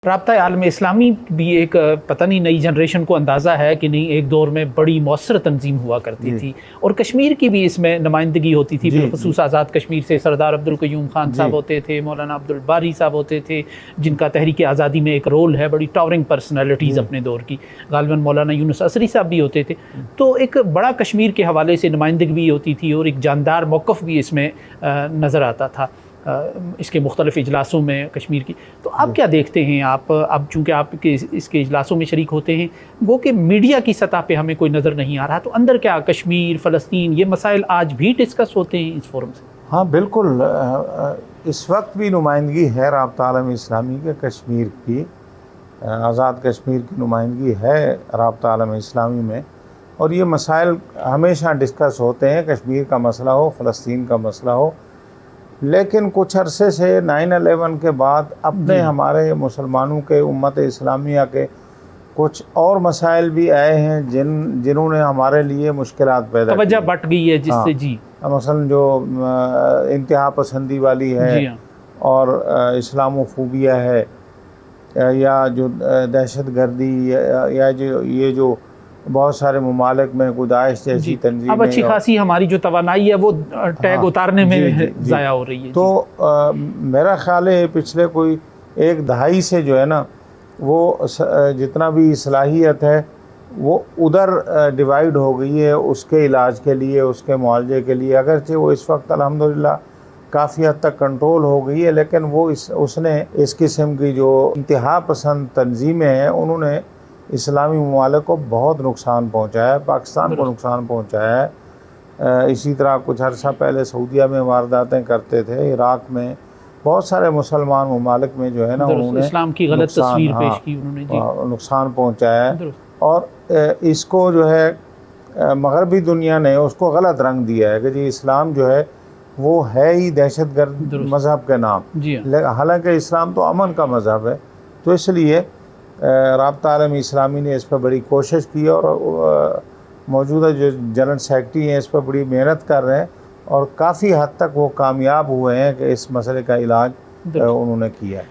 राब्ता आलम इस्लामी भी एक पता नहीं नई जनरेशन को अंदाज़ा है कि नहीं, एक दौर में बड़ी मौसर तंजीम हुआ करती थी और कश्मीर की भी इसमें नुमाइंदगी होती थी। बिलखुसूस आज़ाद कश्मीर से सरदार अब्दुल क़य्यूम खान साहब होते थे, मौलाना अब्दुल बारी साहब होते थे, जिनका तहरीक आज़ादी में एक रोल है, बड़ी टावरिंग पर्सनैलिटीज़ अपने दौर की। गालिबन मौलाना यूनुस असरी साहब भी होते थे। तो एक बड़ा कश्मीर के हवाले से नुमाइंदगी भी होती थी और एक जानदार मौक़िफ़ भी इसमें नज़र आता था इसके मुख्तलिफ़ इजलासों में कश्मीर की। तो आप क्या देखते हैं, आप अब चूँकि आप इसके इजलासों में शरीक होते हैं, वो कि मीडिया की सतह पे हमें कोई नज़र नहीं आ रहा, तो अंदर क्या कश्मीर फ़लस्तीन ये मसाइल आज भी डिस्कस होते हैं इस फोरम से? हाँ बिल्कुल, इस वक्त भी नुमाइंदगी है राब्ता आलम इस्लामी के कश्मीर की, आज़ाद कश्मीर की नुमाइंदगी है राब्ता आलम इस्लामी में, और ये मसाइल हमेशा डिस्कस होते हैं। कश्मीर का मसला हो, फ़लस्तीन का मसला हो, लेकिन कुछ अरसे से 9/11 के बाद अपने हमारे मुसलमानों के उम्मत इस्लामिया के कुछ और मसाइल भी आए हैं जिन्होंने हमारे लिए मुश्किलात पैदा की। तवज्जो बट गई है जिससे जी मसलन जो इंतहा पसंदी वाली है और इस्लामोफोबिया है, या जो दहशत गर्दी या जो ये जो बहुत सारे ममालिक में दाइश जैसी तंजीमें, अब अच्छी खासी हमारी जो तवानाई है वो टैग उतारने में ज़ाया हो रही है। तो मेरा ख्याल है पिछले कोई एक दहाई से जो है ना, वो जितना भी सलाहियत है वो उधर डिवाइड हो गई है उसके इलाज के लिए, उसके मुआवजे के लिए। अगरचे वो इस वक्त अल्हम्दुलिल्लाह काफ़ी हद तक कंट्रोल हो गई है, लेकिन वो उसने इस किस्म की जो इंतहा पसंद तंजीमें हैं उन्होंने इस्लामी ममालिक को बहुत नुकसान पहुँचाया है, पाकिस्तान को नुकसान पहुँचाया है। इसी तरह कुछ अर्सा पहले सऊदीया में वारदातें करते थे, इराक़ में, बहुत सारे मुसलमान ममालिक में जो है ना उन्होंने इस्लाम की गलत तस्वीर पेश की, उन्होंने नुकसान पहुँचाया है। और इसको जो है मगरबी दुनिया ने उसको गलत रंग दिया है कि जी इस्लाम जो है वो है ही दहशतगर्द मज़हब के नाम, हालांकि इस्लाम तो अमन का मज़हब है। तो इसलिए राब्ता आलम इस्लामी ने इस पर बड़ी कोशिश की और मौजूदा जो जनरल सेक्रेटरी हैं इस पर बड़ी मेहनत कर रहे हैं और काफ़ी हद तक वो कामयाब हुए हैं कि इस मसले का इलाज उन्होंने किया है।